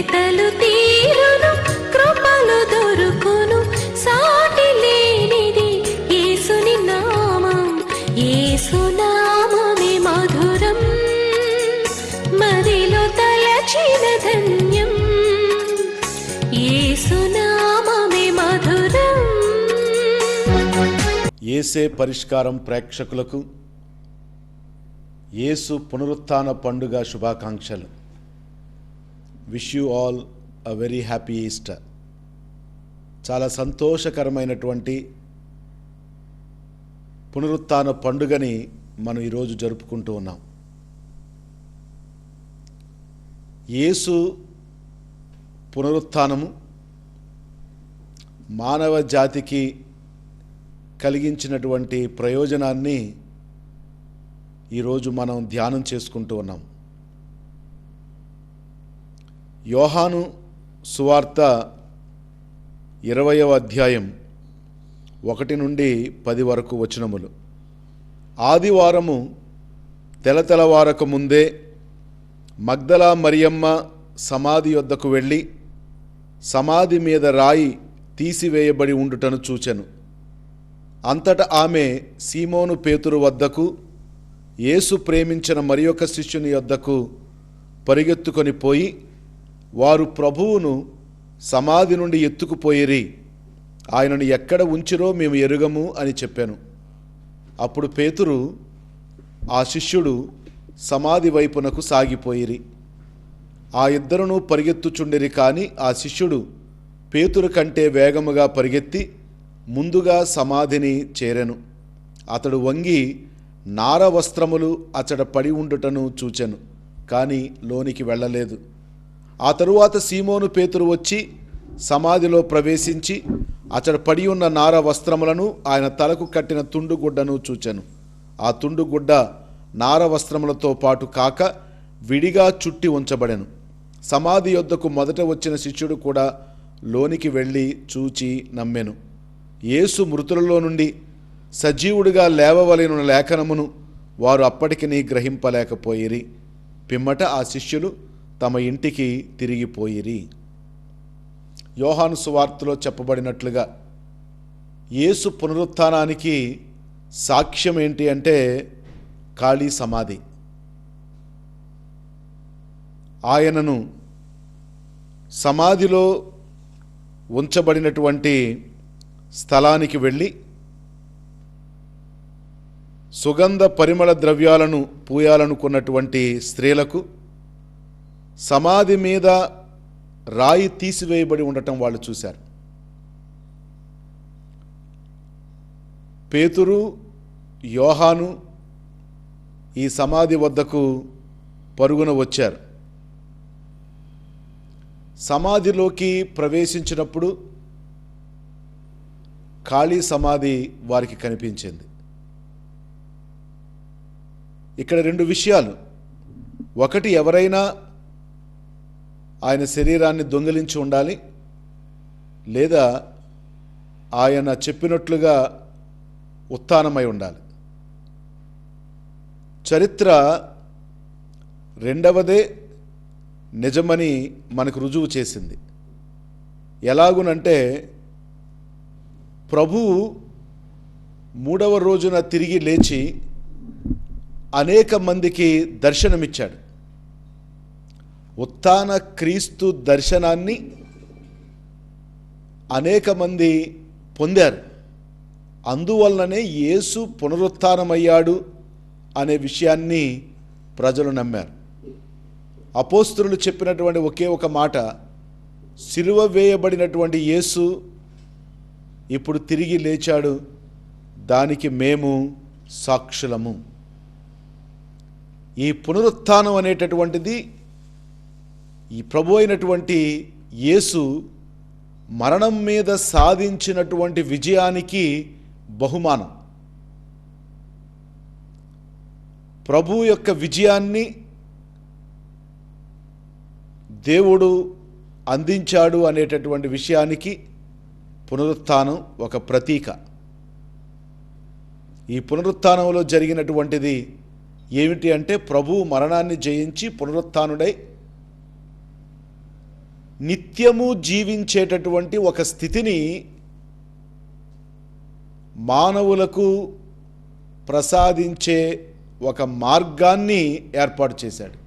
వెతలు తీరును, కృపలు దొరుకును, సాటి లేనిది యేసుని నామం. యేసు నామమే మధురం, మదిలో తలచిన ధన్యం. యేసు నామమే మధురం. యేసే పరిష్కారం ప్రేక్షకులకు యేసు పునరుత్థాన పండుగ శుభాకాంక్షలు. Wish you all a very happy Easter. చాలా సంతోషకరమైనటువంటి పునరుత్థాన పండుగని మనం ఈరోజు జరుపుకుంటూ ఉన్నాం. యేసు పునరుత్థానము మానవ జాతికి కలిగించినటువంటి ప్రయోజనాన్ని ఈరోజు మనం ధ్యానం చేసుకుంటూ ఉన్నాం. యోహాను సువార్త 20వ అధ్యాయం 1 నుండి 10 వరకు వచనములు. ఆదివారము తెలతెలవారక ముందే మగ్దలా మరియమ్మ సమాధి యొద్దకు వెళ్ళి సమాధి మీద రాయి తీసివేయబడి ఉండుటను చూచెను. అంతటా ఆమె సీమోను పేతురు వద్దకు, యేసు ప్రేమించిన మరి ఒక శిష్యుని యొద్దకు పరిగెత్తుకొని పోయి, వారు ప్రభువును సమాధి నుండి ఎత్తుకుపోయిరి, ఆయనను ఎక్కడ ఉంచిరో మేము ఎరుగము అని చెప్పాను. అప్పుడు పేతురు ఆ శిష్యుడు సమాధి వైపునకు సాగిపోయిరి. ఆ ఇద్దరును పరిగెత్తుచుండిరి. కానీ ఆ శిష్యుడు పేతురు కంటే వేగముగా పరిగెత్తి ముందుగా సమాధిని చేరెను. అతడు వంగి నార వస్త్రములు అచట పడి ఉండుటను చూచెను, కానీ లోనికి వెళ్ళలేదు. ఆ తరువాత సీమోను పేతురు వచ్చి సమాధిలో ప్రవేశించి అచట పడి ఉన్న నార వస్త్రములను, ఆయన తలకు కట్టిన తుండుగుడ్డను చూచెను. ఆ తుండుగుడ్డ నార వస్త్రములతో పాటు కాక విడిగా చుట్టి ఉంచబడెను. సమాధి యొద్దకు మొదట వచ్చిన శిష్యుడు కూడా లోనికి వెళ్ళి చూచి నమ్మెను. యేసు మృతులలో నుండి సజీవుడిగా లేవవలెనున్న లేఖనమును వారు అప్పటికి గ్రహింపలేకపోయిరి. పిమ్మట ఆ శిష్యులు తమ ఇంటికి తిరిగిపోయిరి. యోహాను సువార్తలో చెప్పబడినట్లుగా యేసు పునరుత్థానానికి సాక్ష్యం ఏంటి అంటే ఖాళీ సమాధి. ఆయనను సమాధిలో ఉంచబడినటువంటి స్థలానికి వెళ్ళి సుగంధ పరిమళ ద్రవ్యాలను పూయాలనుకున్నటువంటి స్త్రీలకు సమాధి మీద రాయి తీసివేయబడి ఉండటం వాళ్ళు చూశారు. పేతురు, యోహాను ఈ సమాధి వద్దకు పరుగున వచ్చారు. సమాధిలోకి ప్రవేశించినప్పుడు ఖాళీ సమాధి వారికి కనిపించింది. ఇక్కడ 2 విషయాలు. ఒకటి, ఎవరైనా ఆయన శరీరాన్ని దొంగిలించి ఉండాలి, లేదా ఆయన చెప్పినట్లుగా ఉత్థానమై ఉండాలి. చరిత్ర రెండవదే నిజమని మనకు రుజువు చేసింది. ఎలాగునంటే ప్రభువు 3వ రోజున తిరిగి లేచి అనేక మందికి దర్శనమిచ్చాడు. ఉత్థాన క్రీస్తు దర్శనాన్ని అనేక మంది పొందారు. అందువలననే యేసు పునరుత్థానమయ్యాడు అనే విషయాన్ని ప్రజలు నమ్మారు. అపోస్తలులు చెప్పినటువంటి ఒకే ఒక మాట, సిలువ వేయబడినటువంటి యేసు ఇప్పుడు తిరిగి లేచాడు, దానికి మేము సాక్షులము. ఈ పునరుత్థానం అనేటటువంటిది ఈ ప్రభు అయినటువంటి యేసు మరణం మీద సాధించినటువంటి విజయానికి బహుమానం. ప్రభు యొక్క విజయాన్ని దేవుడు అందించాడు అనేటటువంటి విషయానికి పునరుత్థానం ఒక ప్రతీక. ఈ పునరుత్థానంలో జరిగినటువంటిది ఏమిటి అంటే, ప్రభువు మరణాన్ని జయించి పునరుత్థానుడై నిత్యము జీవించేటటువంటి ఒక స్థితిని మానవులకు ప్రసాదించే ఒక మార్గాన్ని ఏర్పాటు చేశాడు.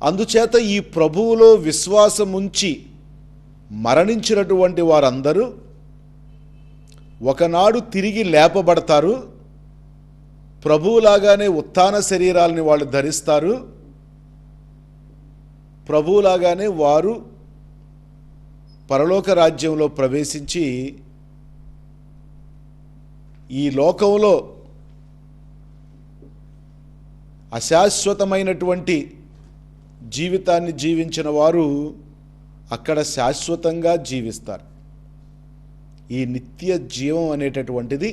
అందుచేత ఈ ప్రభువులో విశ్వాసం ఉంచి మరణించినటువంటి వారందరూ ఒకనాడు తిరిగి లేపబడతారు. ప్రభువులాగానే ఉత్థాన శరీరాలని వాళ్ళు ధరిస్తారు. ప్రభువులాగానే వారు పరలోక రాజ్యంలో ప్రవేశించి ఈ లోకంలో అశాశ్వతమైనటువంటి జీవితాన్ని జీవించిన వారు అక్కడ శాశ్వతంగా జీవిస్తారు. ఈ నిత్య జీవం అనేటటువంటిది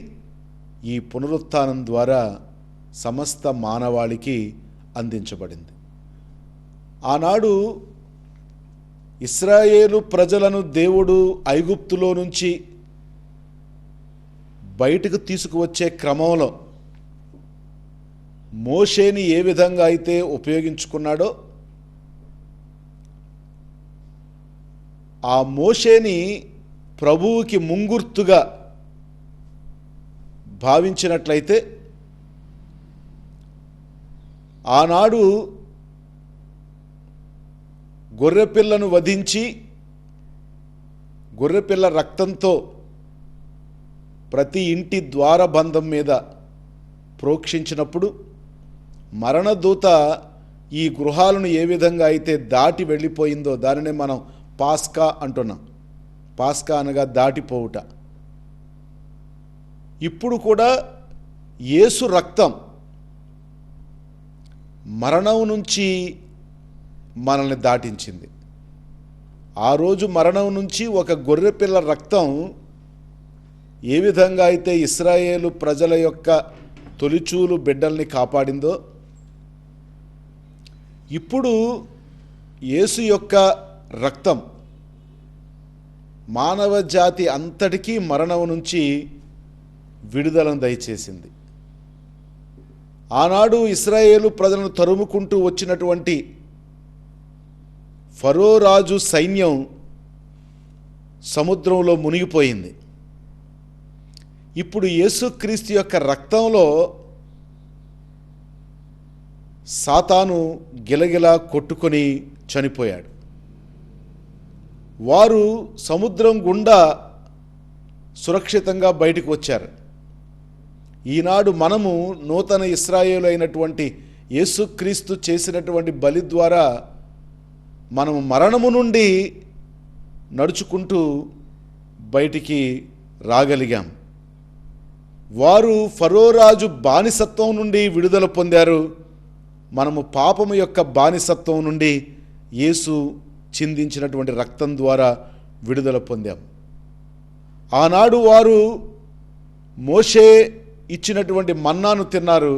ఈ పునరుత్థానం ద్వారా సమస్త మానవాళికి అందించబడింది. ఆనాడు ఇశ్రాయేలు ప్రజలను దేవుడు ఐగుప్తులో నుంచి బయటకు తీసుకువచ్చే క్రమంలో మోషేని ఏ విధంగా అయితే ఉపయోగించుకున్నాడో ఆ మోషేని ప్రభువుకి ముంగుర్తుగా భావించినట్లయితే ఆనాడు గొర్రెపిల్లను వధించి గొర్రెపిల్ల రక్తంతో ప్రతి ఇంటి ద్వారబంధం మీద ప్రోక్షించినప్పుడు మరణదూత ఈ గృహాలను ఏ విధంగా అయితే దాటి వెళ్ళిపోయిందో దానినే మనం పాస్కా అంటున్నాం. పాస్కా అనగా దాటిపోవుట. ఇప్పుడు కూడా యేసు రక్తం మరణం నుంచి మనల్ని దాటించింది. ఆ రోజు మరణం నుంచి ఒక గొర్రెపిల్ల రక్తం ఏ విధంగా అయితే ఇశ్రాయేలు ప్రజల యొక్క తొలిచూలు బిడ్డల్ని కాపాడిందో ఇప్పుడు యేసు యొక్క రక్తం మానవ జాతి అంతటికీ మరణం నుంచి విడుదలను దయచేసింది. ఆనాడు ఇశ్రాయేలు ప్రజలను తరుముకుంటూ వచ్చినటువంటి ఫరో రాజు సైన్యం సముద్రంలో మునిగిపోయింది. ఇప్పుడు యేసుక్రీస్తు యొక్క రక్తంలో సాతాను గిలగిలా కొట్టుకొని చనిపోయాడు. వారు సముద్రం గుండా సురక్షితంగా బయటకు వచ్చారు. ఈనాడు మనము నూతన ఇశ్రాయేలు అయినటువంటి యేసుక్రీస్తు చేసినటువంటి బలి ద్వారా మనము మరణము నుండి నడుచుకుంటూ బయటికి రాగలిగాం. వారు ఫరో రాజు బానిసత్వం నుండి విడుదల పొందారు. మనము పాపము యొక్క బానిసత్వం నుండి యేసు చిందించినటువంటి రక్తం ద్వారా విడుదల పొందాం. ఆనాడు వారు మోషే ఇచ్చినటువంటి మన్నాను తిన్నారు.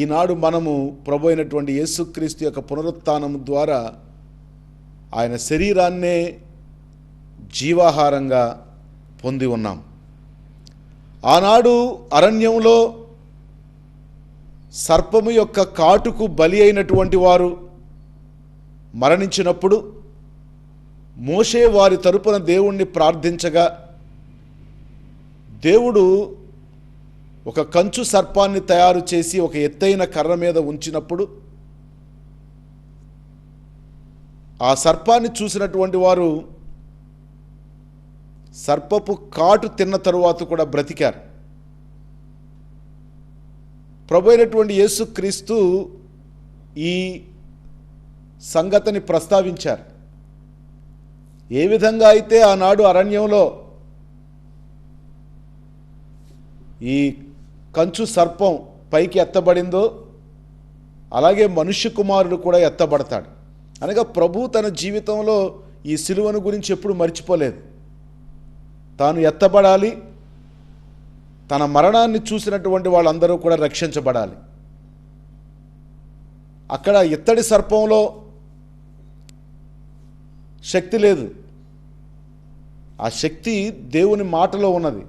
ఈనాడు మనము ప్రభు అయినటువంటి యేసుక్రీస్తు యొక్క పునరుత్థానం ద్వారా ఆయన శరీరాన్నే జీవాహారంగా పొంది ఉన్నాం. ఆనాడు అరణ్యంలో సర్పము యొక్క కాటుకు బలి అయినటువంటి వారు మరణించినప్పుడు మోషే వారి తరపున దేవుణ్ణి ప్రార్థించగా దేవుడు ఒక కంచు సర్పాన్ని తయారు చేసి ఒక ఎత్తైన కర్ర మీద ఉంచినప్పుడు ఆ సర్పాన్ని చూసినటువంటి వారు సర్పపు కాటు తిన్న తరువాత కూడా బ్రతికారు. ప్రభు అయినటువంటి యేసుక్రీస్తు ఈ సంగతిని ప్రస్తావించారు. ఏ విధంగా అయితే ఆనాడు అరణ్యంలో ఈ కంచు సర్పం పైకి ఎత్తబడిందో అలాగే మనుష్య కుమారుడు కూడా ఎత్తబడతాడు. అనగా ప్రభు తన జీవితంలో ఈ సిలువను గురించి ఎప్పుడు మర్చిపోలేదు. తాను ఎత్తబడాలి, తన మరణాన్ని చూసినటువంటి వాళ్ళందరూ కూడా రక్షించబడాలి. అక్కడ ఇత్తడి సర్పంలో శక్తి లేదు, ఆ శక్తి దేవుని మాటలో ఉన్నది.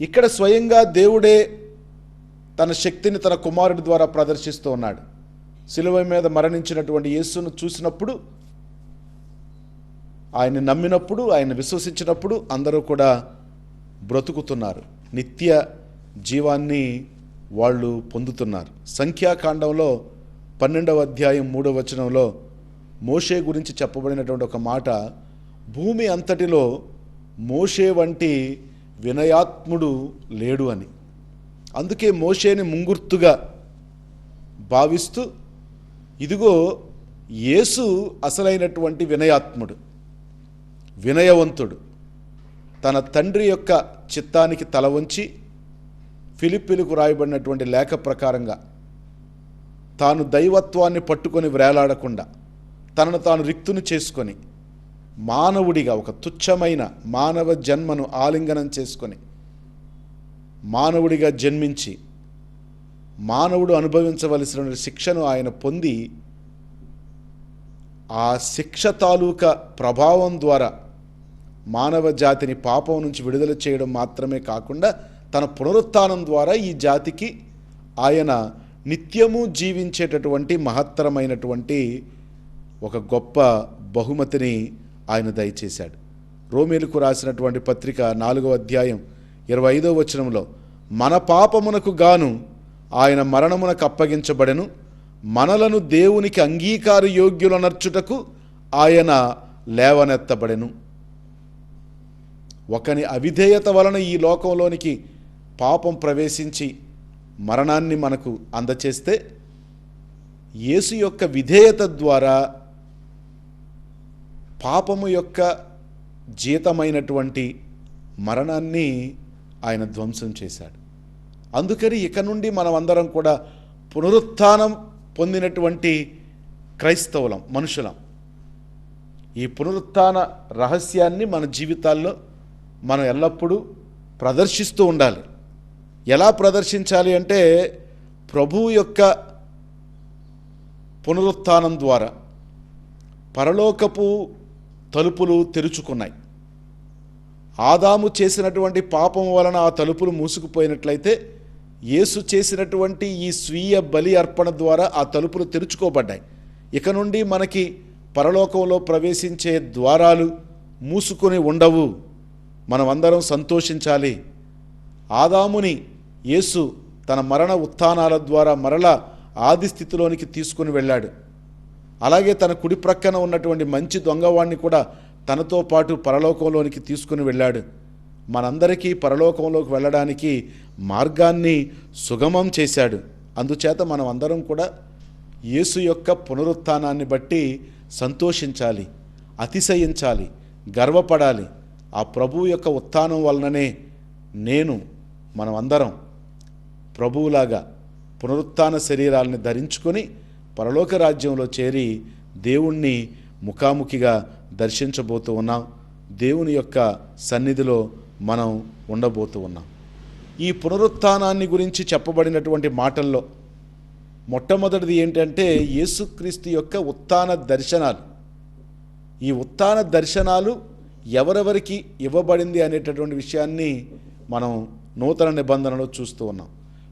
ఇక్కడ స్వయంగా దేవుడే తన శక్తిని తన కుమారుడి ద్వారా ప్రదర్శిస్తూ ఉన్నాడు. సిలువ మీద మరణించినటువంటి యేసును చూసినప్పుడు ఆయన నమ్మినప్పుడు, ఆయన విశ్వసించినప్పుడు అందరూ కూడా బ్రతుకుతున్నారు, నిత్య జీవాన్ని వాళ్ళు పొందుతున్నారు. సంఖ్యాకాండంలో 12వ అధ్యాయం 3వ వచనంలో మోషే గురించి చెప్పబడినటువంటి ఒక మాట, భూమి అంతటిలో మోషే వంటి వినయాత్ముడు లేడు అని. అందుకే మోషేని ముంగుర్తుగా భావిస్తూ, ఇదిగో యేసు అసలైనటువంటి వినయాత్ముడు, వినయవంతుడు, తన తండ్రి యొక్క చిత్తానికి తల వంచి ఫిలిప్పీలకు రాయబడినటువంటి లేఖ ప్రకారంగా తాను దైవత్వాన్ని పట్టుకొని వ్రేలాడకుండా తనను తాను రిక్తును చేసుకొని మానవుడిగా ఒక తుచ్చమైన మానవ జన్మను ఆలింగనం చేసుకొని మానవుడిగా జన్మించి మానవుడు అనుభవించవలసిన శిక్షను ఆయన పొంది ఆ శిక్ష తాలూకా ప్రభావం ద్వారా మానవ జాతిని పాపం నుంచి విడుదల చేయడం మాత్రమే కాకుండా తన పునరుత్థానం ద్వారా ఈ జాతికి ఆయన నిత్యము జీవించేటటువంటి మహత్తరమైనటువంటి ఒక గొప్ప బహుమతిని ఆయన దయచేశాడు. రోమీలకు రాసినటువంటి పత్రిక 4వ అధ్యాయం 25వ వచనంలో, మన పాపమునకు గాను ఆయన మరణమునకు అప్పగించబడెను, మనలను దేవునికి అంగీకార యోగ్యులనర్చుటకు ఆయన లేవనెత్తబడెను. ఒకని అవిధేయత వలన ఈ లోకంలోనికి పాపం ప్రవేశించి మరణాన్ని మనకు అందచేస్తే, యేసు యొక్క విధేయత ద్వారా పాపము యొక్క జీతమైనటువంటి మరణాన్ని ఆయన ధ్వంసం చేశాడు. అందుకని ఇక నుండి మనం అందరం కూడా పునరుత్థానం పొందినటువంటి క్రైస్తవులం, మనుషులం. ఈ పునరుత్థాన రహస్యాన్ని మన జీవితాల్లో మనం ఎల్లప్పుడూ ప్రదర్శిస్తూ ఉండాలి. ఎలా ప్రదర్శించాలి అంటే, ప్రభువు యొక్క పునరుత్థానం ద్వారా పరలోకపు తలుపులు తెరుచుకున్నాయి. ఆదాము చేసినటువంటి పాపం వలన ఆ తలుపులు మూసుకుపోయినట్లయితే, యేసు చేసినటువంటి ఈ స్వీయ బలి అర్పణ ద్వారా ఆ తలుపులు తెరుచుకోబడ్డాయి. ఇక నుండి మనకి పరలోకంలో ప్రవేశించే ద్వారాలు మూసుకొని ఉండవు. మనమందరం సంతోషించాలి. ఆదాముని యేసు తన మరణ ఉత్థానాల ద్వారా మరలా ఆది స్థితిలోనికి తీసుకుని వెళ్ళాడు. అలాగే తన కుడి ప్రక్కన ఉన్నటువంటి మంచి దొంగవాణ్ణి కూడా తనతో పాటు పరలోకంలోనికి తీసుకుని వెళ్ళాడు. మనందరికీ పరలోకంలోకి వెళ్ళడానికి మార్గాన్ని సుగమం చేశాడు. అందుచేత మనం అందరం కూడా యేసు యొక్క పునరుత్థానాన్ని బట్టి సంతోషించాలి, అతిశయించాలి, గర్వపడాలి. ఆ ప్రభువు యొక్క ఉత్థానం వలననే మనమందరం ప్రభువులాగా పునరుత్థాన శరీరాలని ధరించుకొని పరలోక రాజ్యంలో చేరి దేవుణ్ణి ముఖాముఖిగా దర్శించబోతూ ఉన్నాం. దేవుని యొక్క సన్నిధిలో మనం ఉండబోతూ ఉన్నాం. ఈ పునరుత్థానాన్ని గురించి చెప్పబడినటువంటి మాటల్లో మొట్టమొదటిది ఏంటంటే, యేసుక్రీస్తు యొక్క ఉత్థాన దర్శనాలు. ఈ ఉత్థాన దర్శనాలు ఎవరెవరికి ఇవ్వబడింది అనేటటువంటి విషయాన్ని మనం నూతన నిబంధనలో చూస్తూ ఉన్నాం.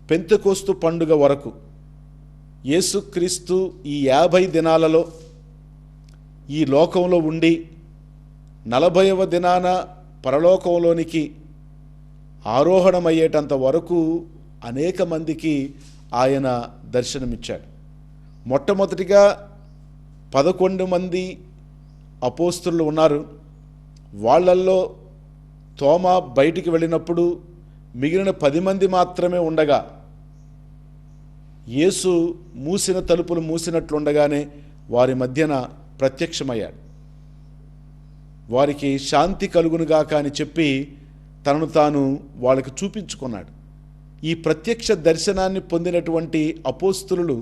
పెంతెకోస్తు పండుగ వరకు యేసుక్రీస్తు ఈ 50 దినాలలో ఈ లోకంలో ఉండి 40వ దినాన పరలోకంలోనికి ఆరోహణమయ్యేటంత వరకు అనేక మందికి ఆయన దర్శనమిచ్చాడు. మొట్టమొదటిగా 11 మంది అపోస్తలులు ఉన్నారు. వాళ్ళల్లో తోమా బయటికి వెళ్ళినప్పుడు మిగిలిన 10 మంది మాత్రమే ఉండగా, యేసు మూసిన తలుపులు మూసినట్లుండగానే వారి మధ్యన ప్రత్యక్షమయ్యాడు. వారికి శాంతి కలుగునుగాక అని చెప్పి తనను తాను వాళ్ళకి చూపించుకున్నాడు. ఈ ప్రత్యక్ష దర్శనాన్ని పొందినటువంటి అపోస్తలులు,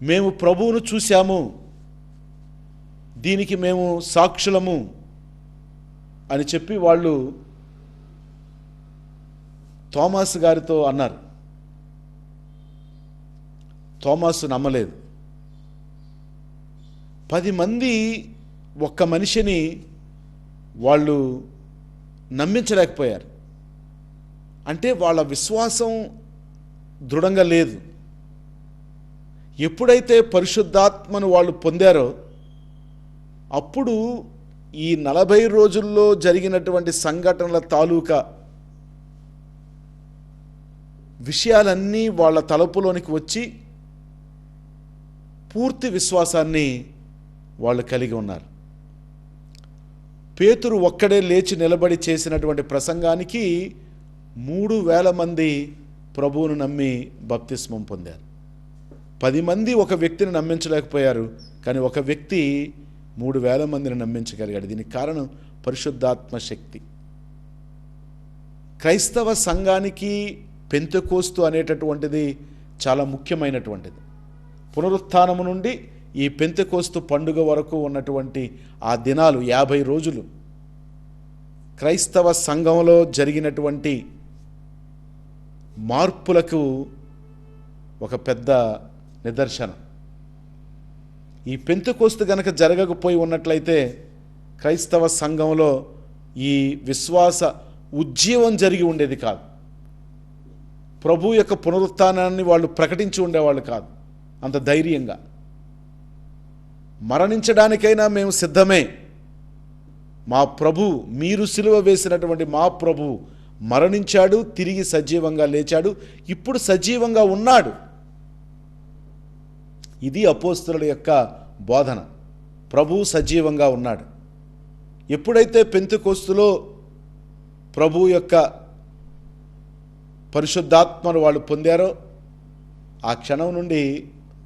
మేము ప్రభువును చూశాము, దీనికి మేము సాక్షులము అని చెప్పి వాళ్ళు తోమాసు గారితో అన్నారు. తోమాసు నమ్మలేదు. 10 మంది ఒక్క మనిషిని వాళ్ళు నమ్మించలేకపోయారు. అంటే వాళ్ళ విశ్వాసం దృఢంగా లేదు. ఎప్పుడైతే పరిశుద్ధాత్మను వాళ్ళు పొందారో అప్పుడు ఈ 40 రోజుల్లో జరిగినటువంటి సంఘటనల తాలూకా విషయాలన్నీ వాళ్ళ తలుపులోనికి వచ్చి పూర్తి విశ్వాసాన్ని వాళ్ళు కలిగి ఉన్నారు. పేతురు ఒక్కడే లేచి నిలబడి చేసినటువంటి ప్రసంగానికి 3,000 మంది ప్రభువును నమ్మి బప్తిస్మం పొందారు. 10 మంది ఒక వ్యక్తిని నమ్మించలేకపోయారు, కానీ ఒక వ్యక్తి 3,000 మందిని నమ్మించగలిగాడు. దీనికి కారణం పరిశుద్ధాత్మ శక్తి. క్రైస్తవ సంఘానికి పెంతెకోస్తు అనేటటువంటిది చాలా ముఖ్యమైనటువంటిది. పునరుత్థానము నుండి ఈ పెంతెకోస్తు పండుగ వరకు ఉన్నటువంటి ఆ దినాలు 50 రోజులు క్రైస్తవ సంఘంలో జరిగినటువంటి మార్పులకు ఒక పెద్ద నిదర్శనం. ఈ పెంతెకోస్తు గనక జరగకపోయి ఉన్నట్లయితే క్రైస్తవ సంఘంలో ఈ విశ్వాస ఉజ్జీవం జరిగి ఉండేది కాదు. ప్రభు యొక్క పునరుత్థానాన్ని వాళ్ళు ప్రకటించి ఉండేవాళ్ళు కాదు అంత ధైర్యంగా. మరణించడానికైనా మేము సిద్ధమే, మా ప్రభు, మీరు సిలువ వేసినటువంటి మా ప్రభు మరణించాడు, తిరిగి సజీవంగా లేచాడు, ఇప్పుడు సజీవంగా ఉన్నాడు. ఇది అపోస్తలుల యొక్క బోధన. ప్రభు సజీవంగా ఉన్నాడు. ఎప్పుడైతే పెంతెకోస్తులో ప్రభు యొక్క పరిశుద్ధాత్మను వాళ్ళు పొందారో ఆ క్షణం నుండి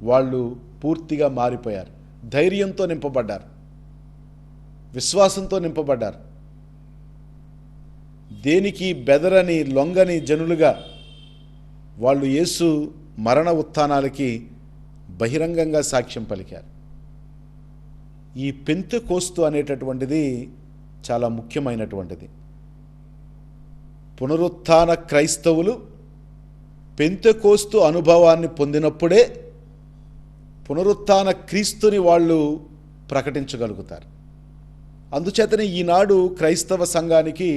వాళ్ళు పూర్తిగా మారిపోయారు. ధైర్యంతో నింపబడ్డారు, విశ్వాసంతో నింపబడ్డారు. దేనికి బెదరని లొంగని జనులుగా వాళ్ళు యేసు మరణ ఉత్థానాలకి బహిరంగంగా సాక్ష్యం పలికారు. ఈ పెంతెకోస్తు అనేటటువంటిది చాలా ముఖ్యమైనటువంటిది. పునరుత్థాన క్రైస్తవులు పెంతెకోస్తు అనుభవాన్ని పొందినప్పుడే పునరుత్థాన క్రీస్తుని వాళ్ళు ప్రకటించగలుగుతారు. అందుచేతనే ఈనాడు క్రైస్తవ సంఘానికి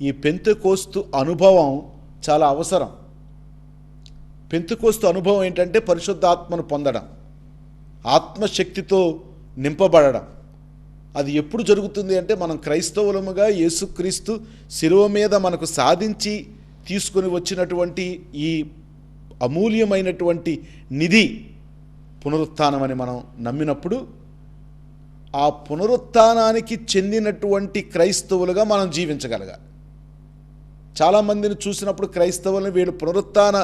ఈ పెంతెకోస్తు అనుభవం చాలా అవసరం. పెంతెకోస్తు అనుభవం ఏంటంటే పరిశుద్ధాత్మను పొందడం, ఆత్మశక్తితో నింపబడడం. అది ఎప్పుడు జరుగుతుంది అంటే మనం క్రైస్తవులముగా యేసుక్రీస్తు శిలువ మీద మనకు సాధించి తీసుకొని వచ్చినటువంటి ఈ అమూల్యమైనటువంటి నిధి పునరుత్థానమని మనం నమ్మినప్పుడు ఆ పునరుత్థానానికి చెందినటువంటి క్రైస్తవులుగా మనం జీవించగలగాలి. చాలామందిని చూసినప్పుడు క్రైస్తవులను వీళ్ళు పునరుత్థాన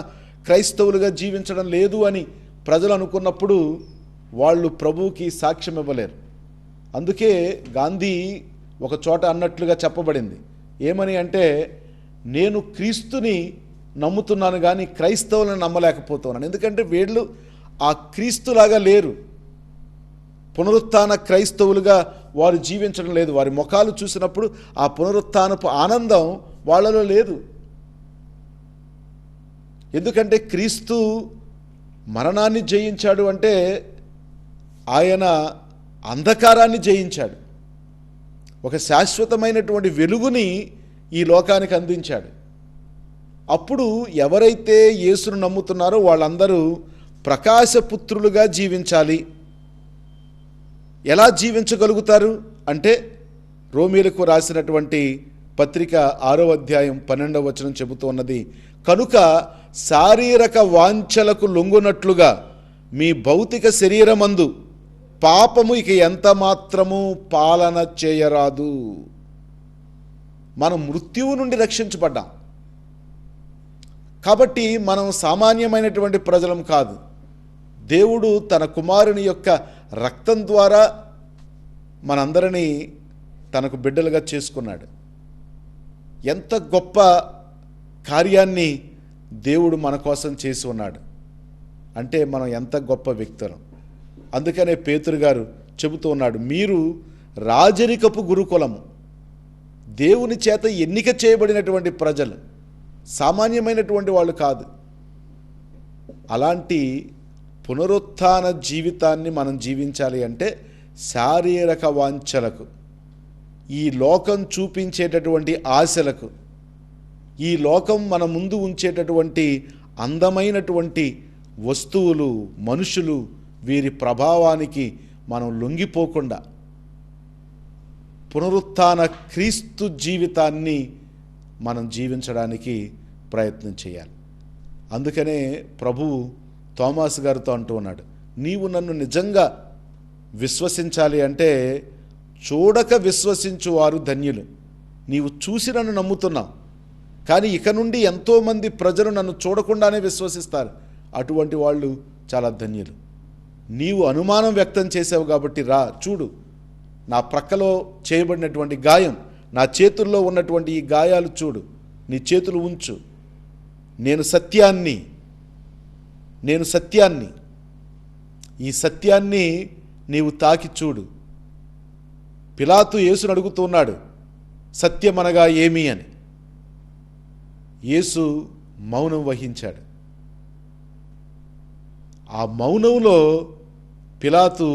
క్రైస్తవులుగా జీవించడం లేదు అని ప్రజలు అనుకున్నప్పుడు వాళ్ళు ప్రభువుకి సాక్ష్యం ఇవ్వలేరు. అందుకే గాంధీ ఒక చోట అన్నట్లుగా చెప్పబడింది. ఏమని అంటే, నేను క్రీస్తుని నమ్ముతున్నాను కానీ క్రైస్తవులను నమ్మలేకపోతున్నాను. ఎందుకంటే వీళ్ళు ఆ క్రీస్తులాగా లేరు. పునరుత్థాన క్రైస్తవులుగా వారు జీవించడం లేదు. వారి ముఖాలు చూసినప్పుడు ఆ పునరుత్థానపు ఆనందం వాళ్ళలో లేదు. ఎందుకంటే క్రీస్తు మరణాన్ని జయించాడు అంటే ఆయన అంధకారాన్ని జయించాడు, ఒక శాశ్వతమైనటువంటి వెలుగుని ఈ లోకానికి అందించాడు. అప్పుడు ఎవరైతే యేసును నమ్ముతున్నారో వాళ్ళందరూ ప్రకాశపుత్రులుగా జీవించాలి. ఎలా జీవించగలుగుతారు అంటే రోమీలకు రాసినటువంటి పత్రిక 6వ అధ్యాయం 12వ వచనం చెబుతూ ఉన్నది, కనుక శారీరక వాంఛలకు లొంగునట్లుగా మీ భౌతిక శరీరమందు పాపము ఇక ఎంత మాత్రము పాలన చేయరాదు. మనం మృత్యువు నుండి రక్షించబడ్డాం కాబట్టి మనం సామాన్యమైనటువంటి ప్రజలం కాదు. దేవుడు తన కుమారుని యొక్క రక్తం ద్వారా మనందరినీ తనకు బిడ్డలుగా చేసుకున్నాడు. ఎంత గొప్ప కార్యాన్ని దేవుడు మన కోసం చేసి ఉన్నాడు అంటే మనం ఎంత గొప్ప వ్యక్తులం. అందుకనే పేతురు గారు చెబుతూ ఉన్నాడు, మీరు రాజరికపు గురుకులము, దేవుని చేత ఎన్నిక చేయబడినటువంటి ప్రజలు, సామాన్యమైనటువంటి వాళ్ళు కాదు. అలాంటి పునరుత్థాన జీవితాన్ని మనం జీవించాలి అంటే శారీరక వాంఛలకు, ఈ లోకం చూపించేటటువంటి ఆశలకు, ఈ లోకం మన ముందు ఉంచేటటువంటి అందమైనటువంటి వస్తువులు, మనుషులు, వీరి ప్రభావానికి మనం లొంగిపోకుండా పునరుత్థాన క్రీస్తు జీవితాన్ని మనం జీవించడానికి ప్రయత్నం చేయాలి. అందుకనే ప్రభువు తోమాసు గారితో అంటూ ఉన్నాడు, నీవు నన్ను నిజంగా విశ్వసించాలి అంటే చూడక విశ్వసించువారు ధన్యులు. నీవు చూసి నన్ను నమ్ముతున్నావు, కానీ ఇక నుండి ఎంతోమంది ప్రజలు నన్ను చూడకుండానే విశ్వసిస్తారు. అటువంటి వాళ్ళు చాలా ధన్యులు. నీవు అనుమానం వ్యక్తం చేసావు కాబట్టి రా, చూడు, నా ప్రక్కలో చేయబడినటువంటి గాయం, నా చేతుల్లో ఉన్నటువంటి ఈ గాయాలు చూడు, నీ చేతులు ఉంచు. నేను సత్యాన్ని ఈ సత్యాన్ని నీవు తాకి చూడు. పిలాతు యేసును అడుగుతున్నాడు, సత్యమనగా ఏమి అని. యేసు మౌనం వహించాడు. ఆ మౌనంలో పిలాతు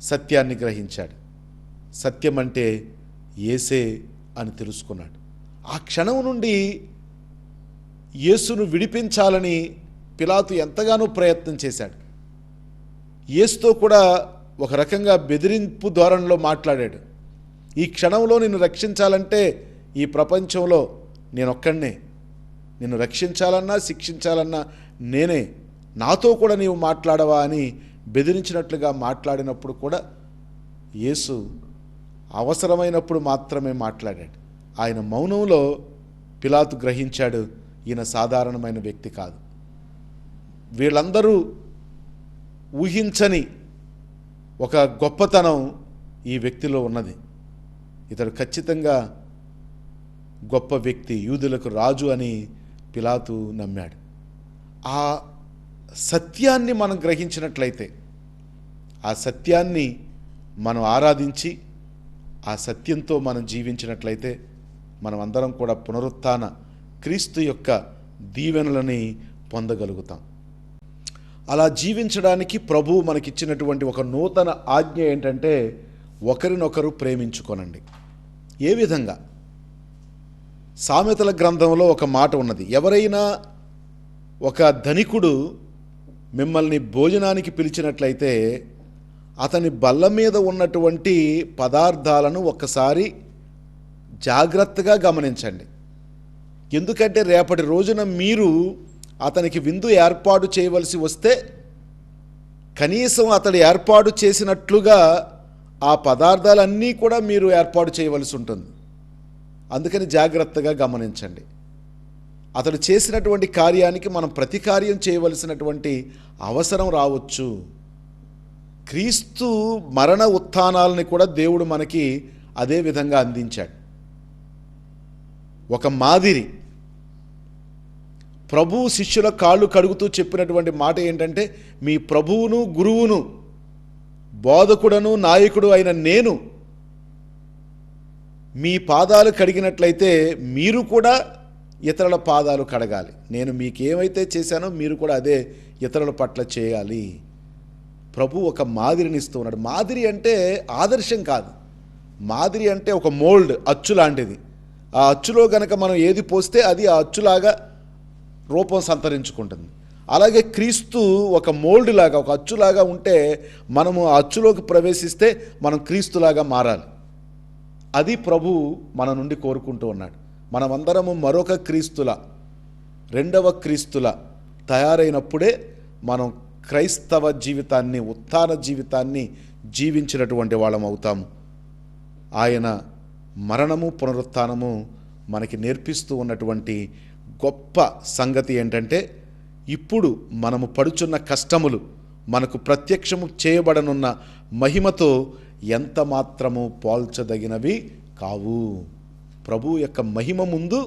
సత్యాన్ని గ్రహించాడు. సత్యం అంటే యేసే అని తెలుసుకున్నాడు. ఆ క్షణం నుండి యేసును విడిపించాలని పిలాతు ఎంతగానో ప్రయత్నం చేశాడు. యేసుతో కూడా ఒక రకంగా బెదిరింపు ధోరణిలో మాట్లాడాడు. ఈ క్షణంలో నిన్ను రక్షించాలంటే ఈ ప్రపంచంలో నేనొక్కడినే, నిన్ను రక్షించాలన్నా శిక్షించాలన్నా నేనే, నాతో కూడా నీవు మాట్లాడవా అని బెదిరించినట్లుగా మాట్లాడినప్పుడు కూడా యేసు అవసరమైనప్పుడు మాత్రమే మాట్లాడాడు. ఆయన మౌనంలో పిలాతు గ్రహించాడు, ఈయన సాధారణమైన వ్యక్తి కాదు. వీళ్ళందరూ ఊహించని ఒక గొప్పతనం ఈ వ్యక్తిలో ఉన్నది. ఇతడు ఖచ్చితంగా గొప్ప వ్యక్తి, యూదులకు రాజు అని పిలాతు నమ్మాడు. ఆ సత్యాన్ని మనం గ్రహించినట్లయితే, ఆ సత్యాన్ని మనం ఆరాధించి ఆ సత్యంతో మనం జీవించినట్లయితే మనం అందరం కూడా పునరుత్థాన క్రీస్తు యొక్క దీవెనలని పొందగలుగుతాం. అలా జీవించడానికి ప్రభువు మనకిచ్చినటువంటి ఒక నూతన ఆజ్ఞ ఏంటంటే, ఒకరినొకరు ప్రేమించుకొనండి. ఏ విధంగా? సామెతల గ్రంథంలో ఒక మాట ఉన్నది, ఎవరైనా ఒక ధనికుడు మిమ్మల్ని భోజనానికి పిలిచినట్లయితే అతని బల్ల మీద ఉన్నటువంటి పదార్థాలను ఒక్కసారి జాగ్రత్తగా గమనించండి. ఎందుకంటే రేపటి రోజున మీరు అతనికి విందు ఏర్పాటు చేయవలసి వస్తే కనీసం అతడు ఏర్పాటు చేసినట్లుగా ఆ పదార్థాలన్నీ కూడా మీరు ఏర్పాటు చేయవలసి ఉంటుంది. అందుకని జాగ్రత్తగా గమనించండి. అతడు చేసినటువంటి కార్యానికి మనం ప్రతికార్యం చేయవలసినటువంటి అవసరం రావచ్చు. క్రీస్తు మరణ ఉత్థానాలని కూడా దేవుడు మనకి అదే విధంగా అందించాడు. ఒక మాదిరి. ప్రభువు శిష్యుల కాళ్ళు కడుగుతూ చెప్పినటువంటి మాట ఏంటంటే, మీ ప్రభువును గురువును బోధకుడను నాయకుడు అయిన నేను మీ పాదాలు కడిగినట్లయితే మీరు కూడా ఇతరుల పాదాలు కడగాలి. నేను మీకేమైతే చేశానో మీరు కూడా అదే ఇతరుల పట్ల చేయాలి. ప్రభు ఒక మాదిరిని ఇస్తూ ఉన్నాడు. మాదిరి అంటే ఆదర్శం కాదు. మాదిరి అంటే ఒక మోల్డ్, అచ్చు లాంటిది. ఆ అచ్చులో గనక మనం ఏది పోస్తే అది ఆ అచ్చులాగా రూపం సంతరించుకుంటుంది. అలాగే క్రీస్తు ఒక మోల్డ్ లాగా, ఒక అచ్చులాగా ఉంటే మనము ఆ అచ్చులోకి ప్రవేశిస్తే మనం క్రీస్తులాగా మారాలి. అది ప్రభు మన నుండి కోరుకుంటూ ఉన్నాడు. మనమందరము మరొక క్రీస్తుల, రెండవ క్రీస్తుల తయారైనప్పుడే మనం క్రైస్తవ జీవితాన్ని, ఉత్థాన జీవితాన్ని జీవించినటువంటి వాళ్ళం అవుతాము. ఆయన మరణము పునరుత్థానము మనకి నేర్పిస్తూ ఉన్నటువంటి గొప్ప సంగతి ఏంటంటే, ఇప్పుడు మనము పడుచున్న కష్టములు మనకు ప్రత్యక్షము చేయబడనున్న మహిమతో ఎంత మాత్రము పోల్చదగినవి కావు. ప్రభు యొక్క మహిమ ముందు,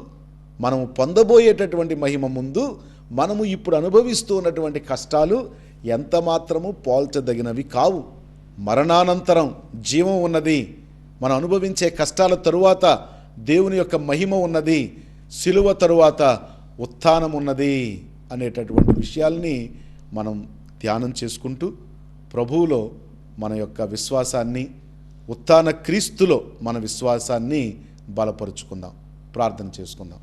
మనము పొందబోయేటటువంటి మహిమ ముందు మనము ఇప్పుడు అనుభవిస్తూ ఉన్నటువంటి కష్టాలు ఎంత మాత్రము పోల్చదగినవి కావు. మరణానంతరం జీవం ఉన్నది. మనం అనుభవించే కష్టాల తరువాత దేవుని యొక్క మహిమ ఉన్నది. సిలువ తరువాత ఉత్థానం ఉన్నది అనేటటువంటి విషయాల్ని మనం ధ్యానం చేసుకుంటూ ప్రభువులో మన యొక్క విశ్వాసాన్ని, ఉత్థాన క్రీస్తులో మన విశ్వాసాన్ని బలపరుచుకుందాం. ప్రార్థన చేసుకుందాం.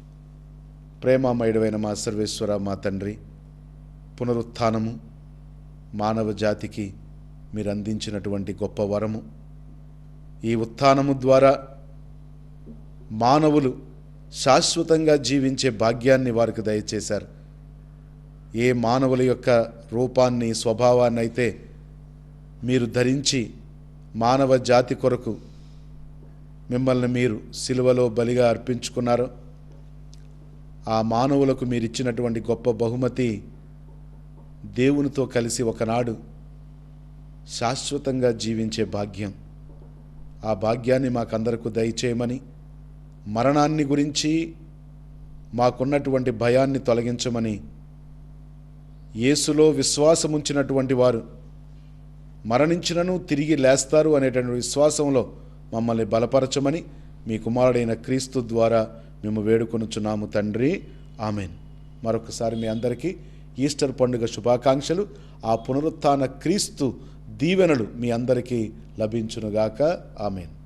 ప్రేమమయుడైన మా సర్వేశ్వర, మా తండ్రి, పునరుత్థానము మానవ జాతికి మీరు అందించినటువంటి గొప్ప వరము. ఈ ఉత్థానము ద్వారా మానవులు శాశ్వతంగా జీవించే భాగ్యాన్ని వారికి దయచేశారు. ఏ మానవుల యొక్క రూపాన్ని, స్వభావాన్ని అయితే మీరు ధరించి మానవ జాతి కొరకు మిమ్మల్ని మీరు సిలువలో బలిగా అర్పించుకున్నారో, ఆ మానవులకు మీరు ఇచ్చినటువంటి గొప్ప బహుమతి దేవునితో కలిసి ఒకనాడు శాశ్వతంగా జీవించే భాగ్యం. ఆ భాగ్యాన్ని మాకందరకు దయచేయమని, మరణాన్ని గురించి మాకున్నటువంటి భయాన్ని తొలగించమని, యేసులో విశ్వాసముంచినటువంటి వారు మరణించినను తిరిగి లేస్తారు అనేటువంటి విశ్వాసంలో మమ్మల్ని బలపరచమని మీ కుమారుడైన క్రీస్తు ద్వారా మేము వేడుకొనుచున్నాము తండ్రి. ఆమెన్. మరొకసారి మీ అందరికీ ఈస్టర్ పండుగ శుభాకాంక్షలు. ఆ పునరుత్థాన క్రీస్తు దీవెనలు మీ అందరికీ లభించునుగాక. ఆమెన్.